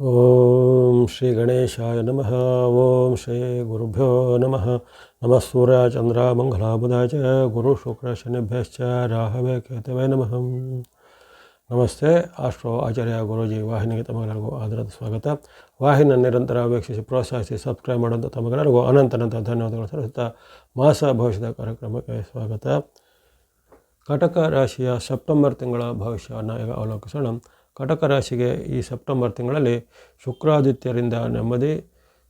ಓಂ ಶ್ರೀ ಗಣೇಶಾಯ ನಮಃ. ಓಂ ಶ್ರೀ ಗುರುಭ್ಯೋ ನಮಃ. ನಮಃ ಸೂರ್ಯ ಚಂದ್ರ ಮಂಗಲಾಬುಧಾಯ ಚ ಗುರು ಶುಕ್ರ ಶನಿಭ್ಯಶ್ಚ ರಾಹವೇ ಕೇತವೇ ನಮಃ. ನಮಸ್ತೆ. ಆಸ್ಟ್ರೋ ಆಚಾರ್ಯ ಗುರೂಜಿ ವಾಹಿನಿಗೆ ತಮಗೆಲ್ಲರಿಗೂ ಆದರದ ಸ್ವಾಗತ. ವಾಹಿನಿಯನ್ನು ನಿರಂತರ ವೀಕ್ಷಿಸಿ ಪ್ರೋತ್ಸಾಹಿಸಿ ಸಬ್ಸ್ಕ್ರೈಬ್ ಮಾಡೋಂಥ ತಮಗೆಲ್ಲರಿಗೂ ಅನಂತ ಧನ್ಯವಾದಗಳು ಸಲ್ಲಿಸುತ್ತಾ ಮಾಸ ಭವಿಷ್ಯದ ಕಾರ್ಯಕ್ರಮಕ್ಕೆ ಸ್ವಾಗತ. ಕಟಕ ರಾಶಿಯ ಸೆಪ್ಟೆಂಬರ್ ತಿಂಗಳ ಭವಿಷ್ಯವನ್ನು ಈಗ ಅವಲೋಕಿಸೋಣ. ಕಟಕ ರಾಶಿಗೆ ಈ ಸೆಪ್ಟೆಂಬರ್ ತಿಂಗಳಲ್ಲಿ ಶುಕ್ರಾದಿತ್ಯರಿಂದ ನೆಮ್ಮದಿ,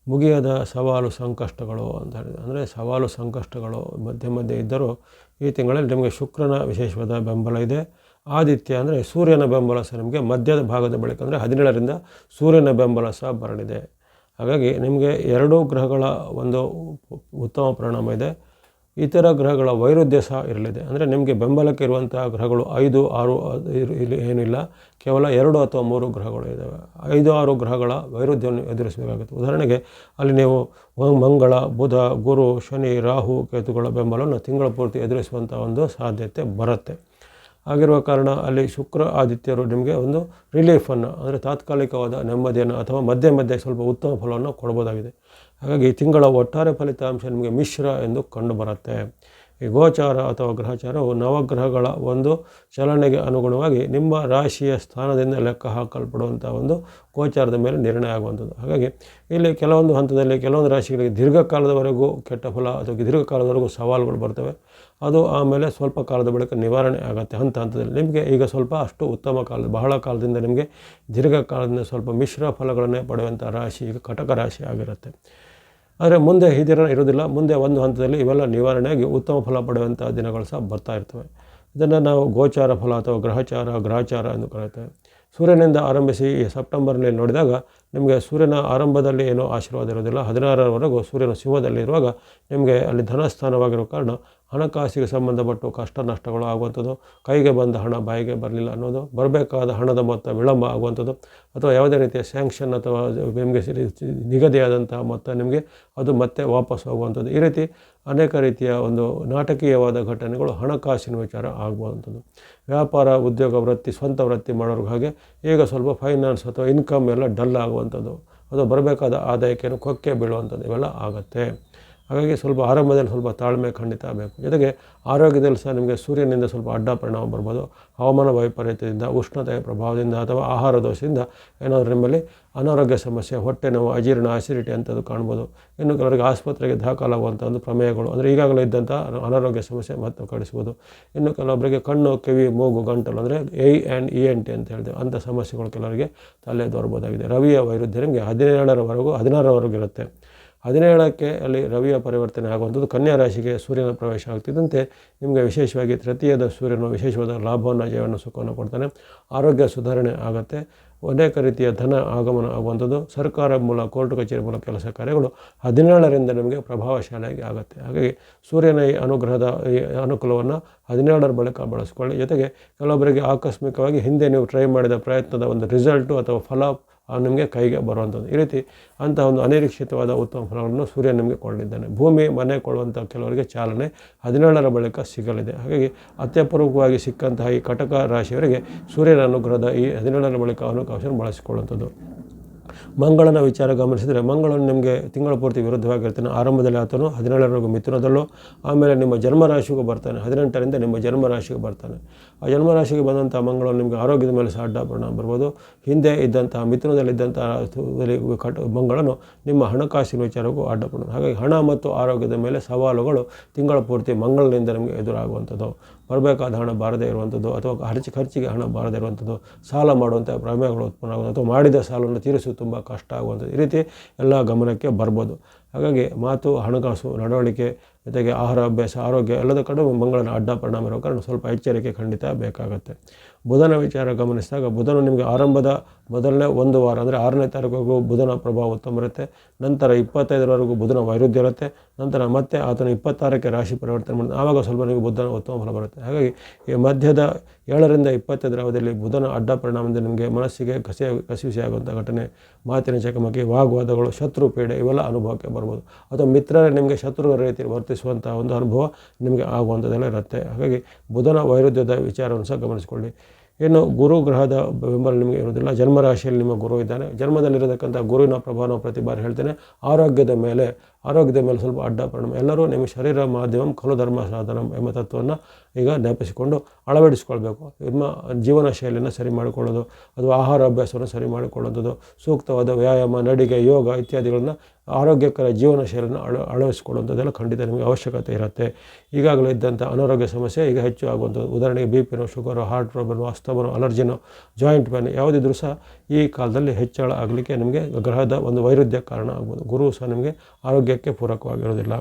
ಮುಗಿಯದ ಸವಾಲು ಸಂಕಷ್ಟಗಳು ಅಂತ ಹೇಳಿದೆ. ಅಂದರೆ ಸವಾಲು ಸಂಕಷ್ಟಗಳು ಮಧ್ಯೆ ಇದ್ದರೂ ಈ ತಿಂಗಳಲ್ಲಿ ನಿಮಗೆ ಶುಕ್ರನ ವಿಶೇಷವಾದ ಬೆಂಬಲ ಇದೆ. ಆದಿತ್ಯ ಅಂದರೆ ಸೂರ್ಯನ ಬೆಂಬಲ ಸಹ ನಿಮಗೆ ಮಧ್ಯದ ಭಾಗದ ಬಳಿಕ ಅಂದರೆ 17ರಿಂದ ಸೂರ್ಯನ ಬೆಂಬಲ ಸಹ ಬರಲಿದೆ. ಹಾಗಾಗಿ ನಿಮಗೆ ಎರಡೂ ಗ್ರಹಗಳ ಒಂದು ಉತ್ತಮ ಪರಿಣಾಮ ಇದೆ. ಇತರ ಗ್ರಹಗಳ ವೈರುಧ್ಯ ಸಹ ಇರಲಿದೆ. ಅಂದರೆ ನಿಮಗೆ ಬೆಂಬಲಕ್ಕೆ ಇರುವಂಥ ಗ್ರಹಗಳು 5, 6 ಇಲ್ಲಿ ಏನಿಲ್ಲ, ಕೇವಲ 2 ಅಥವಾ 3 ಗ್ರಹಗಳು ಇದ್ದಾವೆ. 5, 6 ಗ್ರಹಗಳ ವೈರುಧ್ಯವನ್ನು ಎದುರಿಸಬೇಕಾಗುತ್ತೆ. ಉದಾಹರಣೆಗೆ ಅಲ್ಲಿ ನೀವು ಮಂಗಳ, ಬುಧ, ಗುರು, ಶನಿ, ರಾಹು, ಕೇತುಗಳ ಬೆಂಬಲವನ್ನು ತಿಂಗಳ ಪೂರ್ತಿ ಎದುರಿಸುವಂಥ ಒಂದು ಸಾಧ್ಯತೆ ಬರುತ್ತೆ. ಆಗಿರುವ ಕಾರಣ ಅಲ್ಲಿ ಶುಕ್ರ ಆದಿತ್ಯರು ನಿಮಗೆ ಒಂದು ರಿಲೀಫನ್ನು ಅಂದರೆ ತಾತ್ಕಾಲಿಕವಾದ ನೆಮ್ಮದಿಯನ್ನು ಅಥವಾ ಮಧ್ಯೆ ಸ್ವಲ್ಪ ಉತ್ತಮ ಫಲವನ್ನು ಕೊಡ್ಬೋದಾಗಿದೆ. ಹಾಗಾಗಿ ಈ ತಿಂಗಳ ಒಟ್ಟಾರೆ ಫಲಿತಾಂಶ ನಿಮಗೆ ಮಿಶ್ರ ಎಂದು ಕಂಡುಬರುತ್ತೆ. ಈ ಗೋಚಾರ ಅಥವಾ ಗ್ರಹಚಾರವು ನವಗ್ರಹಗಳ ಒಂದು ಚಲನೆಗೆ ಅನುಗುಣವಾಗಿ ನಿಮ್ಮ ರಾಶಿಯ ಸ್ಥಾನದಿಂದ ಲೆಕ್ಕ ಹಾಕಲ್ಪಡುವಂಥ ಒಂದು ಗೋಚಾರದ ಮೇಲೆ ನಿರ್ಣಯ ಆಗುವಂಥದ್ದು. ಹಾಗಾಗಿ ಇಲ್ಲಿ ಕೆಲವೊಂದು ಹಂತದಲ್ಲಿ ಕೆಲವೊಂದು ರಾಶಿಗಳಿಗೆ ದೀರ್ಘಕಾಲದವರೆಗೂ ಕೆಟ್ಟ ಫಲ ಅಥವಾ ದೀರ್ಘಕಾಲದವರೆಗೂ ಸವಾಲುಗಳು ಬರ್ತವೆ. ಅದು ಆಮೇಲೆ ಸ್ವಲ್ಪ ಕಾಲದ ಬಳಿಕ ನಿವಾರಣೆ ಆಗುತ್ತೆ ಹಂತದಲ್ಲಿ. ನಿಮಗೆ ಈಗ ಸ್ವಲ್ಪ ಅಷ್ಟು ಉತ್ತಮ ಬಹಳ ಕಾಲದಿಂದ ನಿಮಗೆ ದೀರ್ಘಕಾಲದಿಂದ ಸ್ವಲ್ಪ ಮಿಶ್ರ ಫಲಗಳನ್ನೇ ಪಡೆಯುವಂಥ ರಾಶಿ ಈಗ ಕಟಕ ರಾಶಿ ಆಗಿರುತ್ತೆ. ಆದರೆ ಮುಂದೆ ಇರೋದಿಲ್ಲ. ಮುಂದೆ ಒಂದು ಹಂತದಲ್ಲಿ ಇವೆಲ್ಲ ನಿವಾರಣೆಯಾಗಿ ಉತ್ತಮ ಫಲ ಪಡೆಯುವಂಥ ದಿನಗಳು ಸಹ ಬರ್ತಾ ಇರ್ತವೆ. ಇದನ್ನು ನಾವು ಗೋಚಾರ ಫಲ ಅಥವಾ ಗ್ರಹಚಾರ ಎಂದು ಕರೆಯುತ್ತೇವೆ. ಸೂರ್ಯನಿಂದ ಆರಂಭಿಸಿ ಈ ಸೆಪ್ಟೆಂಬರ್ನಲ್ಲಿ ನೋಡಿದಾಗ ನಿಮಗೆ ಸೂರ್ಯನ ಆರಂಭದಲ್ಲಿ ಏನೋ ಆಶೀರ್ವಾದ ಇರೋದಿಲ್ಲ. 16ರವರೆಗೂ ಸೂರ್ಯನ ಸಿಂಹದಲ್ಲಿ ಇರುವಾಗ ನಿಮಗೆ ಅಲ್ಲಿ ಧನಸ್ಥಾನವಾಗಿರೋ ಕಾರಣ ಹಣಕಾಸಿಗೆ ಸಂಬಂಧಪಟ್ಟು ಕಷ್ಟ ನಷ್ಟಗಳು ಆಗುವಂಥದ್ದು, ಕೈಗೆ ಬಂದ ಹಣ ಬಾಯಿಗೆ ಬರಲಿಲ್ಲ ಅನ್ನೋದು, ಬರಬೇಕಾದ ಹಣದ ಮೊತ್ತ ವಿಳಂಬ ಆಗುವಂಥದ್ದು, ಅಥವಾ ಯಾವುದೇ ರೀತಿಯ ಸ್ಯಾಂಕ್ಷನ್ ಅಥವಾ ನಿಮಗೆ ನಿಗದಿಯಾದಂತಹ ಮೊತ್ತ ನಿಮಗೆ ಅದು ಮತ್ತೆ ವಾಪಸ್ ಹೋಗುವಂಥದ್ದು, ಈ ರೀತಿ ಅನೇಕ ರೀತಿಯ ಒಂದು ನಾಟಕೀಯವಾದ ಘಟನೆಗಳು ಹಣಕಾಸಿನ ವಿಚಾರ ಆಗುವಂಥದ್ದು. ವ್ಯಾಪಾರ, ಉದ್ಯೋಗ, ವೃತ್ತಿ, ಸ್ವಂತ ವೃತ್ತಿ ಮಾಡೋರ್ಗೆ ಹಾಗೆ ಈಗ ಸ್ವಲ್ಪ ಫೈನಾನ್ಸ್ ಅಥವಾ ಇನ್ಕಮ್ ಎಲ್ಲ ಡಲ್ ಆಗುವಂಥದ್ದು, ಅದು ಬರಬೇಕಾದ ಆದಾಯಕ್ಕೇನು ಕೊಕ್ಕೆ ಬೀಳುವಂಥದ್ದು ಇವೆಲ್ಲ ಆಗುತ್ತೆ. ಹಾಗಾಗಿ ಸ್ವಲ್ಪ ಆರಂಭದಲ್ಲಿ ಸ್ವಲ್ಪ ತಾಳ್ಮೆ ಖಂಡಿತ ಬೇಕು. ಜೊತೆಗೆ ಆರೋಗ್ಯದಲ್ಲಿ ಸಹ ನಿಮಗೆ ಸೂರ್ಯನಿಂದ ಸ್ವಲ್ಪ ಅಡ್ಡ ಪರಿಣಾಮ ಬರ್ಬೋದು. ಹವಾಮಾನ ವೈಪರೀತ್ಯದಿಂದ, ಉಷ್ಣತೆಯ ಪ್ರಭಾವದಿಂದ ಅಥವಾ ಆಹಾರ ದೋಷದಿಂದ ಏನಾದರೂ ನಿಮ್ಮಲ್ಲಿ ಅನಾರೋಗ್ಯ ಸಮಸ್ಯೆ, ಹೊಟ್ಟೆ ನೋವು, ಅಜೀರ್ಣ, ಅಸಿಡಿಟಿ ಅಂಥದ್ದು ಕಾಣ್ಬೋದು. ಇನ್ನು ಕೆಲವರಿಗೆ ಆಸ್ಪತ್ರೆಗೆ ದಾಖಲಾಗುವಂಥ ಒಂದು ಪ್ರಮೇಯಗಳು ಅಂದರೆ ಈಗಾಗಲೇ ಇದ್ದಂಥ ಅನಾರೋಗ್ಯ ಸಮಸ್ಯೆ ಮತ್ತೆ ಕಳಿಸ್ಬೋದು. ಇನ್ನು ಕೆಲವೊಬ್ಬರಿಗೆ ಕಣ್ಣು, ಕಿವಿ, ಮೂಗು, ಗಂಟಲು ಅಂದರೆ ENT ಅಂತ ಹೇಳ್ತೇವೆ, ಅಂಥ ಸಮಸ್ಯೆಗಳು ಕೆಲವರಿಗೆ ತಲೆ ದೊರಬೋದಾಗಿದೆ. ರವಿಯ ವೈರುಧ್ಯ ನಿಮಗೆ 16ರವರೆಗೂ ಇರುತ್ತೆ. 17ಕ್ಕೆ ಅಲ್ಲಿ ರವಿಯ ಪರಿವರ್ತನೆ ಆಗುವಂಥದ್ದು. ಕನ್ಯಾ ರಾಶಿಗೆ ಸೂರ್ಯನ ಪ್ರವೇಶ ಆಗ್ತಿದ್ದಂತೆ ನಿಮಗೆ ವಿಶೇಷವಾಗಿ ತೃತೀಯದ ಸೂರ್ಯನು ವಿಶೇಷವಾದ ಲಾಭವನ್ನು, ಜಯವನ್ನು, ಸುಖವನ್ನು ಕೊಡ್ತಾನೆ. ಆರೋಗ್ಯ ಸುಧಾರಣೆ ಆಗುತ್ತೆ. ಅನೇಕ ರೀತಿಯ ಧನ ಆಗಮನ ಆಗುವಂಥದ್ದು. ಸರ್ಕಾರ ಮೂಲ, ಕೋರ್ಟ್ ಕಚೇರಿ ಮೂಲ ಕೆಲಸ ಕಾರ್ಯಗಳು 17ರಿಂದ ನಿಮಗೆ ಪ್ರಭಾವಶಾಲಿಯಾಗಿ ಆಗುತ್ತೆ. ಹಾಗಾಗಿ ಸೂರ್ಯನ ಈ ಅನುಗ್ರಹದ ಈ ಅನುಕೂಲವನ್ನು 17ರ ಬಳಿಕ ಬಳಸ್ಕೊಳ್ಳಿ. ಜೊತೆಗೆ ಕೆಲವೊಬ್ಬರಿಗೆ ಆಕಸ್ಮಿಕವಾಗಿ ಹಿಂದೆ ನೀವು ಟ್ರೈ ಮಾಡಿದ ಪ್ರಯತ್ನದ ಒಂದು ರಿಸಲ್ಟು ಅಥವಾ ಫಲ ನಿಮಗೆ ಕೈಗೆ ಬರುವಂಥದ್ದು, ಈ ರೀತಿ ಅಂತಹ ಒಂದು ಅನಿರೀಕ್ಷಿತವಾದ ಉತ್ತಮ ಫಲಗಳನ್ನು ಸೂರ್ಯ ನಿಮಗೆ ಕೊಳ್ಳಿದ್ದಾನೆ. ಭೂಮಿ, ಮನೆ ಕೊಳ್ಳುವಂಥ ಕೆಲವರಿಗೆ ಚಾಲನೆ 17ರ ಬಳಿಕ ಸಿಗಲಿದೆ. ಹಾಗಾಗಿ ಅತ್ಯಪೂರ್ವಕವಾಗಿ ಸಿಕ್ಕಂತಹ ಈ ಕಟಕ ರಾಶಿಯವರಿಗೆ ಸೂರ್ಯನ ಅನುಗ್ರಹದ ಈ 17ರ ಬಳಿಕ ಅವಕಾಶವನ್ನು ಬಳಸಿಕೊಳ್ಳುವಂಥದ್ದು. ಮಂಗಳನ ವಿಚಾರ ಗಮನಿಸಿದರೆ ಮಂಗಳನು ನಿಮಗೆ ತಿಂಗಳ ಪೂರ್ತಿ ವಿರುದ್ಧವಾಗಿರ್ತಾನೆ. ಆರಂಭದಲ್ಲಿ ಆತನು 17ರವರೆಗೂ ಮಿಥುನದಲ್ಲೂ, ಆಮೇಲೆ ನಿಮ್ಮ ಜನ್ಮರಾಶಿಗೂ ಬರ್ತಾನೆ. 18ರಿಂದ ನಿಮ್ಮ ಜನ್ಮರಾಶಿಗೆ ಬರ್ತಾನೆ. ಆ ಜನ್ಮರಾಶಿಗೆ ಬಂದಂಥ ಮಂಗಳನು ನಿಮಗೆ ಆರೋಗ್ಯದ ಮೇಲೆ ಸಹ ಅಡ್ಡ ಪರಿಣಾಮ ಬರ್ಬೋದು. ಹಿಂದೆ ಇದ್ದಂತಹ ಮಿಥುನದಲ್ಲಿದ್ದಂತಹ ಮಂಗಳನು ನಿಮ್ಮ ಹಣಕಾಸಿನ ವಿಚಾರಕ್ಕೂ ಅಡ್ಡ ಪರಿಣಾಮ. ಹಾಗಾಗಿ ಹಣ ಮತ್ತು ಆರೋಗ್ಯದ ಮೇಲೆ ಸವಾಲುಗಳು ತಿಂಗಳ ಪೂರ್ತಿ ಮಂಗಳನಿಂದ ನಿಮಗೆ ಎದುರಾಗುವಂಥದ್ದು. ಬರಬೇಕಾದ ಹಣ ಬಾರದೇ ಇರುವಂಥದ್ದು ಅಥವಾ ಖರ್ಚಿಗೆ ಹಣ ಬಾರದೇ ಇರುವಂಥದ್ದು, ಸಾಲ ಮಾಡುವಂಥ ಪ್ರಮೇಯಗಳು ಉತ್ಪನ್ನ ಆಗುವುದು ಅಥವಾ ಮಾಡಿದ ಸಾಲವನ್ನು ತೀರಿಸುವುದು ತುಂಬ ಕಷ್ಟ ಆಗುವಂಥದ್ದು, ಈ ರೀತಿ ಎಲ್ಲ ಗಮನಕ್ಕೆ ಬರ್ಬೋದು. ಹಾಗಾಗಿ ಮಾತು, ಹಣಕಾಸು, ನಡವಳಿಕೆ, ಜೊತೆಗೆ ಆಹಾರ ಅಭ್ಯಾಸ, ಆರೋಗ್ಯ ಎಲ್ಲದ ಕಡೆ ಮಂಗಳನ ಅಡ್ಡ ಪರಿಣಾಮ ಇರೋ ಕಾರಣ ಸ್ವಲ್ಪ ಎಚ್ಚರಿಕೆ ಖಂಡಿತ ಬೇಕಾಗುತ್ತೆ. ಬುಧನ ವಿಚಾರ ಗಮನಿಸಿದಾಗ ಬುಧನು ನಿಮಗೆ ಆರಂಭದ ಮೊದಲನೇ ಒಂದು ವಾರ ಅಂದರೆ 6ನೇ ತಾರೀಕು ಬುಧನ ಪ್ರಭಾವ ಉತ್ತಮ ಇರುತ್ತೆ. ನಂತರ 25ರವರೆಗೂ ಬುಧನ ವೈರುಧ್ಯ ಇರುತ್ತೆ. ನಂತರ ಮತ್ತೆ ಆತನು 26ಕ್ಕೆ ರಾಶಿ ಪರಿವರ್ತನೆ ಮಾಡಿ ಆವಾಗ ಸ್ವಲ್ಪ ನಿಮಗೆ ಬುಧನ ಉತ್ತಮ ಫಲ ಬರುತ್ತೆ. ಹಾಗಾಗಿ ಈ ಮಧ್ಯದ 7ರಿಂದ 25ರ ಅವಧಿಯಲ್ಲಿ ಬುಧನ ಅಡ್ಡ ಪರಿಣಾಮದಿಂದ ನಿಮಗೆ ಮನಸ್ಸಿಗೆ ಕಸಿವಿಸಿ ಆಗುವಂಥ ಘಟನೆ, ಮಾತಿನ ಚಕಮಕಿ, ವಾಗ್ವಾದಗಳು, ಶತ್ರು ಪೀಡೆ ಇವೆಲ್ಲ ಅನುಭವಕ್ಕೆ ಬರ್ಬೋದು. ಅಥವಾ ಮಿತ್ರರೇ ನಿಮಗೆ ಶತ್ರುಗಳ ರೀತಿ ವರ್ತಿಸುವಂಥ ಒಂದು ಅನುಭವ ನಿಮಗೆ ಆಗುವಂಥದ್ದೆಲ್ಲ ಇರುತ್ತೆ. ಹಾಗಾಗಿ ಬುಧನ ವೈರುಧ್ಯದ ವಿಚಾರವನ್ನು ಸಹ ಗಮನಿಸಿಕೊಳ್ಳಿ. ಇನ್ನು ಗುರು ಗ್ರಹದ ಬೆಂಬಲ ನಿಮಗೆ ಇರೋದಿಲ್ಲ. ಜನ್ಮರಾಶಿಯಲ್ಲಿ ನಿಮ್ಮ ಗುರು ಇದ್ದಾನೆ. ಜನ್ಮದಲ್ಲಿರತಕ್ಕಂಥ ಗುರುವಿನ ಪ್ರಭಾವ ಪ್ರತಿ ಬಾರಿ ಹೇಳ್ತೇನೆ. ಆರೋಗ್ಯದ ಮೇಲೆ ಸ್ವಲ್ಪ ಅಡ್ಡ ಪರಿಣಾಮ. ಎಲ್ಲರೂ ನಿಮ್ಮ ಶರೀರ ಮಾಧ್ಯಮಂ ಖಲು ಧರ್ಮ ಸಾಧನ ಎಂಬ ತತ್ವವನ್ನು ಈಗ ಜ್ಞಾಪಿಸಿಕೊಂಡು ಅಳವಡಿಸಿಕೊಳ್ಬೇಕು. ನಿಮ್ಮ ಜೀವನ ಶೈಲಿಯನ್ನು ಸರಿ ಮಾಡಿಕೊಳ್ಳೋದು, ಅಥವಾ ಆಹಾರ ಅಭ್ಯಾಸವನ್ನು ಸರಿ ಮಾಡಿಕೊಳ್ಳೋದು, ಸೂಕ್ತವಾದ ವ್ಯಾಯಾಮ, ನಡಿಗೆ, ಯೋಗ ಇತ್ಯಾದಿಗಳನ್ನು ಆರೋಗ್ಯಕರ ಜೀವನ ಶೈಲಿಯನ್ನು ಅಳವಡಿಸಿಕೊಳ್ಳುವಂಥದ್ದೆಲ್ಲ ಖಂಡಿತ ನಿಮಗೆ ಅವಶ್ಯಕತೆ ಇರುತ್ತೆ. ಈಗಾಗಲೇ ಇದ್ದಂಥ ಅನಾರೋಗ್ಯ ಸಮಸ್ಯೆ ಈಗ ಹೆಚ್ಚು ಆಗುವಂಥದ್ದು. ಉದಾಹರಣೆಗೆ BP, ಶುಗರು, ಹಾರ್ಟ್ ಪ್ರಾಬ್ಲಮ್, ಅಸ್ತಮನು, ಅಲರ್ಜಿನೋ, ಜಾಯಿಂಟ್ ಪೇನ್ ಯಾವುದಿದ್ರೂ ಸಹ ಈ ಕಾಲದಲ್ಲಿ ಹೆಚ್ಚಳ ಆಗಲಿಕ್ಕೆ ನಿಮಗೆ ಗ್ರಹದ ಒಂದು ವೈರುಧ್ಯ ಕಾರಣ ಆಗ್ಬೋದು. ಗುರು ಸಹ ನಿಮಗೆ ಆರೋಗ್ಯಕ್ಕೆ ಪೂರಕವಾಗಿರೋದಿಲ್ಲ.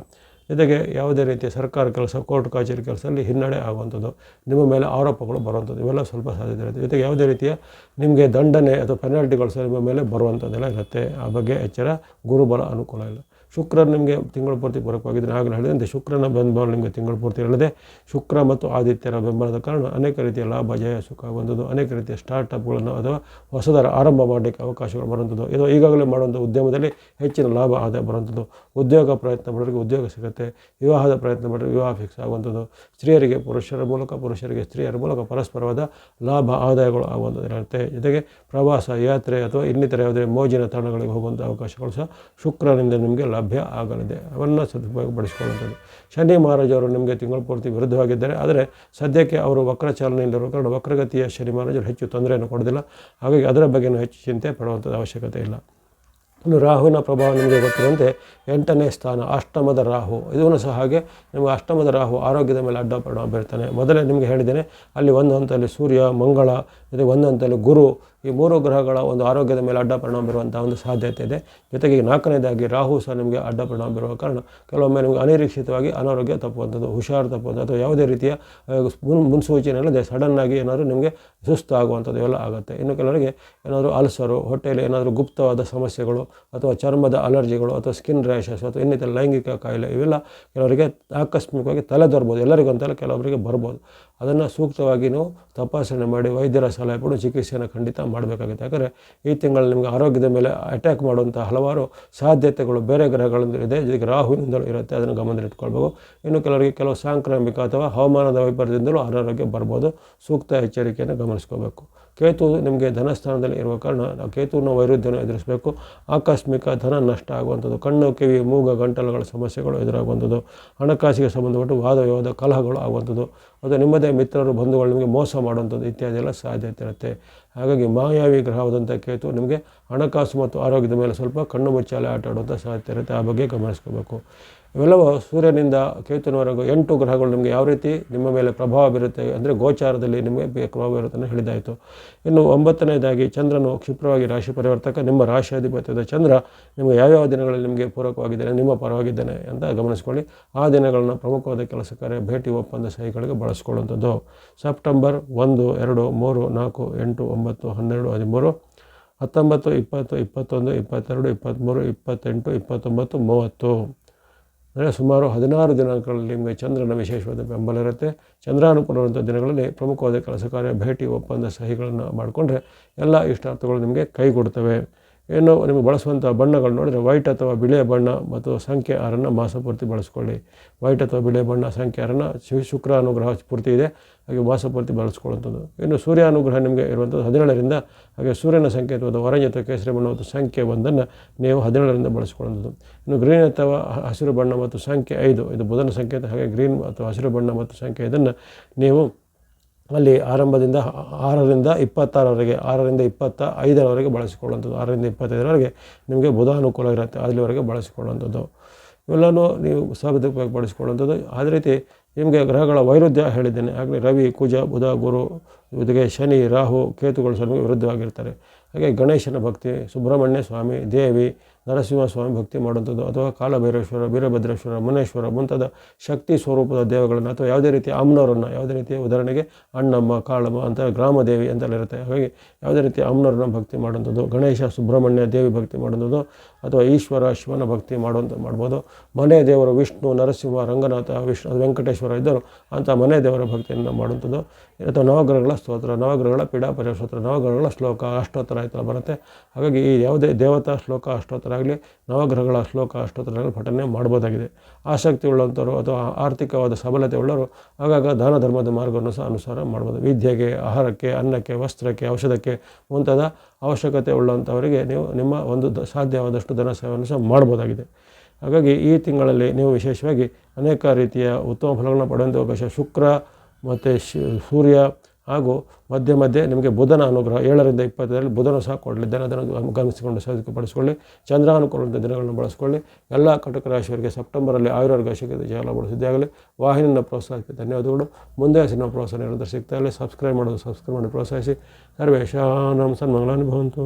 ಜೊತೆಗೆ ಯಾವುದೇ ರೀತಿಯ ಸರ್ಕಾರ ಕೆಲಸ, ಕೋರ್ಟ್ ಕಚೇರಿ ಕೆಲಸದಲ್ಲಿ ಹಿನ್ನಡೆ ಆಗುವಂಥದ್ದು, ನಿಮ್ಮ ಮೇಲೆ ಆರೋಪಗಳು ಬರುವಂಥದ್ದು, ಇವೆಲ್ಲ ಸ್ವಲ್ಪ ಸಾಧ್ಯತೆ ಇರುತ್ತೆ. ಜೊತೆಗೆ ಯಾವುದೇ ರೀತಿಯ ನಿಮಗೆ ದಂಡನೆ ಅಥವಾ ಪೆನಾಲ್ಟಿಗಳು ಸಹ ನಿಮ್ಮ ಮೇಲೆ ಬರುವಂಥದ್ದೆಲ್ಲ ಇರುತ್ತೆ. ಆ ಬಗ್ಗೆ ಎಚ್ಚರ. ಗುರುಬಲ ಅನುಕೂಲ ಇಲ್ಲ. ಶುಕ್ರನು ನಿಮಗೆ ತಿಂಗಳು ಪೂರ್ತಿ ಪೂರಕವಾಗಿದ್ದರೆ ಆಗಲೇ ಹೇಳಿದಂತೆ ಶುಕ್ರನ ಬೆಂಬಲ ನಿಮಗೆ ತಿಂಗಳು ಪೂರ್ತಿ ಇರಲಿದೆ. ಶುಕ್ರ ಮತ್ತು ಆದಿತ್ಯರ ಬೆಂಬಲದ ಕಾರಣ ಅನೇಕ ರೀತಿಯ ಲಾಭ, ಜಯ, ಸುಖ ಆಗುವಂಥದ್ದು, ಅನೇಕ ರೀತಿಯ ಸ್ಟಾರ್ಟಪ್ಗಳನ್ನು ಅಥವಾ ಹೊಸದರ ಆರಂಭ ಮಾಡಲಿಕ್ಕೆ ಅವಕಾಶಗಳು ಬರುವಂಥದ್ದು, ಇದು ಈಗಾಗಲೇ ಮಾಡುವಂಥ ಉದ್ಯಮದಲ್ಲಿ ಹೆಚ್ಚಿನ ಲಾಭ ಆದಾಯ ಬರುವಂಥದ್ದು, ಉದ್ಯೋಗ ಪ್ರಯತ್ನ ಮಾಡೋರಿಗೆ ಉದ್ಯೋಗ ಸಿಗುತ್ತೆ, ವಿವಾಹದ ಪ್ರಯತ್ನ ಮಾಡೋರಿಗೆ ವಿವಾಹ ಫಿಕ್ಸ್ ಆಗುವಂಥದ್ದು, ಸ್ತ್ರೀಯರಿಗೆ ಪುರುಷರ ಮೂಲಕ, ಪುರುಷರಿಗೆ ಸ್ತ್ರೀಯರ ಮೂಲಕ ಪರಸ್ಪರವಾದ ಲಾಭ ಆದಾಯಗಳು ಆಗುವಂಥದ್ದು ಇರುತ್ತೆ. ಜೊತೆಗೆ ಪ್ರವಾಸ, ಯಾತ್ರೆ ಅಥವಾ ಇನ್ನಿತರ ಯಾವುದೇ ಮೋಜಿನ ತಾಣಗಳಿಗೆ ಹೋಗುವಂಥ ಅವಕಾಶಗಳು ಸಹ ಶುಕ್ರನಿಂದ ನಿಮಗೆ ಲಭ್ಯ ಆಗಲಿದೆ. ಅವನ್ನು ಸದುಪಯೋಗಪಡಿಸಿಕೊಳ್ಳುವಂಥದ್ದು. ಶನಿ ಮಹಾರಾಜರು ನಿಮಗೆ ತಿಂಗಳು ಪೂರ್ತಿ ವಿರುದ್ಧವಾಗಿದ್ದಾರೆ. ಆದರೆ ಸದ್ಯಕ್ಕೆ ಅವರು ವಕ್ರ ಚಾಲನೆಯಲ್ಲಿರುವ ಕಾರಣ ವಕ್ರಗತಿಯ ಶನಿ ಮಹಾರಾಜರು ಹೆಚ್ಚು ತೊಂದರೆಯನ್ನು ಕೊಡೋದಿಲ್ಲ. ಹಾಗಾಗಿ ಅದರ ಬಗ್ಗೆಯೂ ಹೆಚ್ಚು ಚಿಂತೆ ಪಡುವಂಥದ್ದು ಅವಶ್ಯಕತೆ ಇಲ್ಲ. ಇನ್ನು ರಾಹುವಿನ ಪ್ರಭಾವ ನಿಮಗೆ ಗೊತ್ತಿರುವಂತೆ 8ನೇ ಸ್ಥಾನ ಅಷ್ಟಮದ ರಾಹು. ಇದನ್ನು ಸಹ ಹಾಗೆ ನಿಮಗೆ ಅಷ್ಟಮದ ರಾಹು ಆರೋಗ್ಯದ ಮೇಲೆ ಅಡ್ಡ ಪರಿಣಾಮ ಬೀರ್ತಾನೆ. ಮೊದಲೇ ನಿಮಗೆ ಹೇಳಿದ್ದೇನೆ, ಅಲ್ಲಿ ಒಂದು ಹಂತದಲ್ಲಿ ಸೂರ್ಯ, ಮಂಗಳ, ಜೊತೆಗೆ ಒಂದು ಹಂತದಲ್ಲಿ ಗುರು, ಈ 3 ಗ್ರಹಗಳ ಒಂದು ಆರೋಗ್ಯದ ಮೇಲೆ ಅಡ್ಡ ಪರಿಣಾಮ ಬೀರುವಂಥ ಒಂದು ಸಾಧ್ಯತೆ ಇದೆ. ಜೊತೆಗೆ 4ನೇದಾಗಿ ರಾಹು ಸಹ ನಿಮಗೆ ಅಡ್ಡ ಪರಿಣಾಮ ಬೀರುವ ಕಾರಣ ಕೆಲವೊಮ್ಮೆ ನಿಮಗೆ ಅನಿರೀಕ್ಷಿತವಾಗಿ ಅನಾರೋಗ್ಯ ತಪ್ಪುವಂಥದ್ದು, ಹುಷಾರು ತಪ್ಪುವಂಥದ್ದು, ಅಥವಾ ಯಾವುದೇ ರೀತಿಯ ಮುನ್ಸೂಚನೆ ಇಲ್ಲದೆ ಸಡನ್ನಾಗಿ ಏನಾದರೂ ನಿಮಗೆ ಸುಸ್ತು ಆಗುವಂಥದ್ದು ಇವೆಲ್ಲ ಆಗುತ್ತೆ. ಇನ್ನು ಕೆಲವರಿಗೆ ಏನಾದರೂ ಅಲ್ಸರು, ಹೊಟ್ಟೆಯಲ್ಲಿ ಏನಾದರೂ ಗುಪ್ತವಾದ ಸಮಸ್ಯೆಗಳು, ಅಥವಾ ಚರ್ಮದ ಅಲರ್ಜಿಗಳು, ಅಥವಾ ಸ್ಕಿನ್ ರ್ಯಾಷಸ್, ಅಥವಾ ಇನ್ನಿತರ ಲೈಂಗಿಕ ಕಾಯಿಲೆ, ಇವೆಲ್ಲ ಕೆಲವರಿಗೆ ಆಕಸ್ಮಿಕವಾಗಿ ತಲೆದೋರ್ಬೋದು. ಎಲ್ಲರಿಗೂ ಅಂತಲ್ಲ, ಕೆಲವರಿಗೆ ಬರ್ಬೋದು. ಅದನ್ನು ಸೂಕ್ತವಾಗಿ ನೀವು ತಪಾಸಣೆ ಮಾಡಿ ವೈದ್ಯರ ಸಲಹೆ ಪಡೆದು ಚಿಕಿತ್ಸೆಯನ್ನು ಖಂಡಿತ ಮಾಡಬೇಕಾಗುತ್ತೆ. ಯಾಕಂದರೆ ಈ ತಿಂಗಳಲ್ಲಿ ನಿಮಗೆ ಆರೋಗ್ಯದ ಮೇಲೆ ಅಟ್ಯಾಕ್ ಮಾಡುವಂಥ ಹಲವಾರು ಸಾಧ್ಯತೆಗಳು ಬೇರೆ ಗ್ರಹಗಳಿಂದ ಇದೆ. ಜೊತೆಗೆ ರಾಹುವಿನಿಂದಲೂ ಇರುತ್ತೆ, ಅದನ್ನು ಗಮನದಲ್ಲಿಟ್ಕೊಳ್ಬೇಕು. ಇನ್ನು ಕೆಲವರಿಗೆ ಕೆಲವು ಸಾಂಕ್ರಾಮಿಕ ಅಥವಾ ಹವಾಮಾನದ ವೈಪರೀತ್ಯದಿಂದಲೂ ಅನಾರೋಗ್ಯ ಬರ್ಬೋದು. ಸೂಕ್ತ ಎಚ್ಚರಿಕೆಯನ್ನು ಗಮನಿಸ್ಕೋಬೇಕು. ಕೇತು ನಿಮಗೆ ಧನಸ್ಥಾನದಲ್ಲಿ ಇರುವ ಕಾರಣ ಕೇತುವಿನ ವೈರುಧ್ಯವನ್ನು ಎದುರಿಸಬೇಕು. ಆಕಸ್ಮಿಕ ಧನ ನಷ್ಟ ಆಗುವಂಥದ್ದು, ಕಣ್ಣು, ಕಿವಿ, ಮೂಗ, ಗಂಟಲುಗಳ ಸಮಸ್ಯೆಗಳು ಎದುರಾಗುವಂಥದ್ದು, ಹಣಕಾಸಿಗೆ ಸಂಬಂಧಪಟ್ಟು ವಾದ ವಿವಾದ ಕಲಹಗಳು ಆಗುವಂಥದ್ದು, ಅದು ನಿಮ್ಮದೇ ಮಿತ್ರರು, ಬಂಧುಗಳು ನಿಮಗೆ ಮೋಸ ಮಾಡುವಂಥದ್ದು ಇತ್ಯಾದಿ ಎಲ್ಲ ಸಾಧ್ಯತೆ ಇರುತ್ತೆ. ಹಾಗಾಗಿ ಮಾಯಾವಿ ಗ್ರಹವಾದಂಥ ಕೇತು ನಿಮಗೆ ಹಣಕಾಸು ಮತ್ತು ಆರೋಗ್ಯದ ಮೇಲೆ ಸ್ವಲ್ಪ ಕಣ್ಣು ಮುಚ್ಚಾಲೆ ಆಟ ಆಡುವಂಥ ಸಾಧ್ಯತೆ ಇರುತ್ತೆ. ಆ ಬಗ್ಗೆ ಗಮನಿಸ್ಕೋಬೇಕು. ಇವೆಲ್ಲವೂ ಸೂರ್ಯನಿಂದ ಕೇತುವಿನವರೆಗೂ 8 ಗ್ರಹಗಳು ನಿಮಗೆ ಯಾವ ರೀತಿ ನಿಮ್ಮ ಮೇಲೆ ಪ್ರಭಾವ ಬೀರುತ್ತೆ ಅಂದರೆ ಗೋಚಾರದಲ್ಲಿ ನಿಮಗೆ ಪ್ರಭಾವ ಬೀರುತ್ತೆ ಅಂತ ಹೇಳಿದಾಯಿತು. ಇನ್ನು 9ನೇದಾಗಿ ಚಂದ್ರನು ಕ್ಷಿಪ್ರವಾಗಿ ರಾಶಿ ಪರಿವರ್ತಕ. ನಿಮ್ಮ ರಾಶಿಯಾಧಿಪತ್ಯದ ಚಂದ್ರ ನಿಮಗೆ ಯಾವ್ಯಾವ ದಿನಗಳಲ್ಲಿ ನಿಮಗೆ ಪೂರಕವಾಗಿದ್ದಾನೆ, ನಿಮ್ಮ ಪರವಾಗಿದ್ದಾನೆ ಅಂತ ಗಮನಿಸ್ಕೊಳ್ಳಿ. ಆ ದಿನಗಳನ್ನು ಪ್ರಮುಖವಾದ ಕೆಲಸ ಕಾರ್ಯ, ಭೇಟಿ, ಒಪ್ಪಂದ, ಸಹಿಗಳಿಗೆ ಬಳಸ್ಕೊಳ್ಳುವಂಥದ್ದು. ಸೆಪ್ಟೆಂಬರ್ 1, 2, 3, 4, 8, 9, 12, 13, 19, 20, 21, 22, 23, 28, 29, 30 ಅಂದರೆ ಸುಮಾರು 16 ದಿನಗಳಲ್ಲಿ ನಿಮಗೆ ಚಂದ್ರನ ವಿಶೇಷವಾದ ಬೆಂಬಲ ಇರುತ್ತೆ. ಚಂದ್ರಾನುಕೂಲವಂಥ ದಿನಗಳಲ್ಲಿ ಪ್ರಮುಖವಾದ ಕೆಲಸ ಕಾರ್ಯ, ಭೇಟಿ, ಒಪ್ಪಂದ, ಸಹಿಗಳನ್ನು ಮಾಡಿಕೊಂಡ್ರೆ ಎಲ್ಲ ಇಷ್ಟಾರ್ಥಗಳು ನಿಮಗೆ ಕೈಗೂಡುತ್ತವೆ. ಇನ್ನು ನಿಮಗೆ ಬಳಸುವಂಥ ಬಣ್ಣಗಳು ನೋಡಿದರೆ ವೈಟ್ ಅಥವಾ ಬಿಳಿಯ ಬಣ್ಣ ಮತ್ತು ಸಂಖ್ಯೆ 6 ಮಾಸಪೂರ್ತಿ ಬಳಸ್ಕೊಳ್ಳಿ. ವೈಟ್ ಅಥವಾ ಬಿಳಿಯ ಬಣ್ಣ, ಸಂಖ್ಯೆ 6 ಶುಕ್ರ ಅನುಗ್ರಹ ಪೂರ್ತಿ ಇದೆ, ಹಾಗೆ ಮಾಸಪೂರ್ತಿ ಬಳಸ್ಕೊಳ್ಳುವಂಥದ್ದು. ಇನ್ನು ಸೂರ್ಯ ಅನುಗ್ರಹ ನಿಮಗೆ ಇರುವಂಥದ್ದು 17ರಿಂದ, ಹಾಗೆ ಸೂರ್ಯನ ಸಂಕೇತವಾದ ಆರೆಂಜ್ ಅಥವಾ ಕೇಸರಿ ಬಣ್ಣ ಮತ್ತು ಸಂಖ್ಯೆ 1 ನೀವು 17ರಿಂದ ಬಳಸ್ಕೊಳ್ಳುವಂಥದ್ದು. ಇನ್ನು ಗ್ರೀನ್ ಅಥವಾ ಹಸಿರು ಬಣ್ಣ ಮತ್ತು ಸಂಖ್ಯೆ 5 ಇದು ಬುಧನ ಸಂಕೇತ, ಹಾಗೆ ಗ್ರೀನ್ ಅಥವಾ ಹಸಿರು ಬಣ್ಣ ಮತ್ತು ಸಂಖ್ಯೆ 5 ನೀವು ಅಲ್ಲಿ ಆರಂಭದಿಂದ 6ರಿಂದ 26ರವರೆಗೆ, 6ರಿಂದ 25ರವರೆಗೆ ಬಳಸಿಕೊಳ್ಳುವಂಥದ್ದು. 6ರಿಂದ 25ರವರೆಗೆ ನಿಮಗೆ ಬುಧ ಅನುಕೂಲ ಇರುತ್ತೆ, ಅಲ್ಲಿವರೆಗೆ ಬಳಸಿಕೊಳ್ಳುವಂಥದ್ದು. ಇವೆಲ್ಲವೂ ನೀವು ಸದುಪಯೋಗಪಡಿಸಿಕೊಳ್ಳುವಂಥದ್ದು. ಅದೇ ರೀತಿ ನಿಮಗೆ ಗ್ರಹಗಳ ವೈರುಧ್ಯ ಹೇಳಿದ್ದೇನೆ ಆಗಲೇ. ರವಿ, ಕುಜ, ಬುಧ, ಗುರು, ಜೊತೆಗೆ ಶನಿ, ರಾಹು, ಕೇತುಗಳು ಸಹ ವಿರುದ್ಧವಾಗಿರ್ತಾರೆ. ಹಾಗೆ ಗಣೇಶನ ಭಕ್ತಿ, ಸುಬ್ರಹ್ಮಣ್ಯ ಸ್ವಾಮಿ, ದೇವಿ, ನರಸಿಂಹಸ್ವಾಮಿ ಭಕ್ತಿ ಮಾಡುವಂಥದ್ದು, ಅಥವಾ ಕಾಲಭೈರೇಶ್ವರ, ವೀರಭದ್ರೇಶ್ವರ, ಮುನೇಶ್ವರ ಮುಂತಾದ ಶಕ್ತಿ ಸ್ವರೂಪದ ದೇವಗಳನ್ನು, ಅಥವಾ ಯಾವುದೇ ರೀತಿಯ ಅಮ್ಮನವರನ್ನು, ಯಾವುದೇ ರೀತಿಯ ಉದಾಹರಣೆಗೆ ಅಣ್ಣಮ್ಮ, ಕಾಳಮ್ಮ ಅಂತ ಗ್ರಾಮದೇವಿ ಅಂತೆಲ್ಲ ಇರುತ್ತೆ. ಹಾಗಾಗಿ ಯಾವುದೇ ರೀತಿಯ ಅಮ್ಮನವ್ರನ್ನ ಭಕ್ತಿ ಮಾಡುವಂಥದ್ದು, ಗಣೇಶ, ಸುಬ್ರಹ್ಮಣ್ಯ ದೇವಿ ಭಕ್ತಿ ಮಾಡುವಂಥದ್ದು, ಅಥವಾ ಈಶ್ವರ ಶಿವನ ಭಕ್ತಿ ಮಾಡ್ಬೋದು. ಮನೆ ದೇವರು ವಿಷ್ಣು, ನರಸಿಂಹ, ರಂಗನಾಥ, ವೆಂಕಟೇಶ್ವರ ಇದ್ದರು ಅಂಥ ಮನೆ ದೇವರ ಭಕ್ತಿಯನ್ನು ಮಾಡುವಂಥದ್ದು. ಅಥವಾ ನವಗ್ರಹಗಳ ಸ್ತೋತ್ರ, ನವಗ್ರಹಗಳ ಪೀಡಾಪರಿಹಾರ ಸ್ತೋತ್ರ, ನವಗ್ರಹಗಳ ಶ್ಲೋಕ ಅಷ್ಟೋತ್ತರ ಆಯ್ತಲ್ಲ ಬರುತ್ತೆ. ಹಾಗಾಗಿ ಈ ಯಾವುದೇ ದೇವತಾ ಶ್ಲೋಕ ಅಷ್ಟೋತ್ತರ ಆಗಲಿ, ನವಗ್ರಹಗಳ ಶ್ಲೋಕ ಅಷ್ಟೋತ್ತರ ಆಗಲಿ ಪಠನೆ ಮಾಡ್ಬೋದಾಗಿದೆ. ಆಸಕ್ತಿ ಉಳ್ಳಂಥವ್ರು ಅಥವಾ ಆರ್ಥಿಕವಾದ ಸಬಲತೆ ಉಳ್ಳವರು ಆಗಾಗ ದಾನ ಧರ್ಮದ ಮಾರ್ಗವನ್ನು ಸಹ ಅನುಸಾರ ಮಾಡ್ಬೋದು. ವಿದ್ಯೆಗೆ, ಆಹಾರಕ್ಕೆ, ಅನ್ನಕ್ಕೆ, ವಸ್ತ್ರಕ್ಕೆ, ಔಷಧಕ್ಕೆ ಮುಂತಾದ ಅವಶ್ಯಕತೆ ಉಳ್ಳಂಥವರಿಗೆ ನೀವು ನಿಮ್ಮ ಒಂದು ಸಾಧ್ಯವಾದಷ್ಟು ಧನ ಸೇವೆಯನ್ನು ಸಹ ಮಾಡ್ಬೋದಾಗಿದೆ. ಹಾಗಾಗಿ ಈ ತಿಂಗಳಲ್ಲಿ ನೀವು ವಿಶೇಷವಾಗಿ ಅನೇಕ ರೀತಿಯ ಉತ್ತಮ ಫಲಗಳನ್ನು ಪಡೆಯುವಂಥ ಅವಕಾಶ. ಶುಕ್ರ ಮತ್ತು ಸೂರ್ಯ ಹಾಗೂ ಮಧ್ಯೆ ಮಧ್ಯೆ ನಿಮಗೆ ಬುಧನ ಅನುಗ್ರಹ 7ರಿಂದ 20 ಬುಧನು ಸಹ ಕೊಡಲಿದ್ದಾನೆ. ಅದನ್ನು ಗಮನಿಸಿಕೊಂಡು ಸಾಧಿಸಿಪಡಿಸಿಕೊಳ್ಳಿ. ಚಂದ್ರಾನುಕೂಲಂಥ ದಿನಗಳನ್ನು ಬಳಸ್ಕೊಳ್ಳಿ. ಎಲ್ಲ ಕಟಕ ರಾಶಿಯವರಿಗೆ ಸೆಪ್ಟೆಂಬರಲ್ಲಿ ಆಯುರ್ವೇದ ಸಿದ್ಧಿ ಆಗಲಿ. ವಾಹಿನಿಯನ್ನು ಪ್ರೋತ್ಸಾಹಕ್ಕೆ ಧನ್ಯವಾದಗಳು. ಮುಂದೆ ಸಿನಿಮಾ ಪ್ರೋತ್ಸಾಹ ನಿರಂತರ ಸಿಗ್ತಾ ಇಲ್ಲ. ಸಬ್ಸ್ಕ್ರೈಬ್ ಮಾಡಿ ಪ್ರೋತ್ಸಾಹಿಸಿ. ಸರ್ವೇಷಾಂ ಸನ್ಮಂಗಳಾನಿ ಭವಂತು.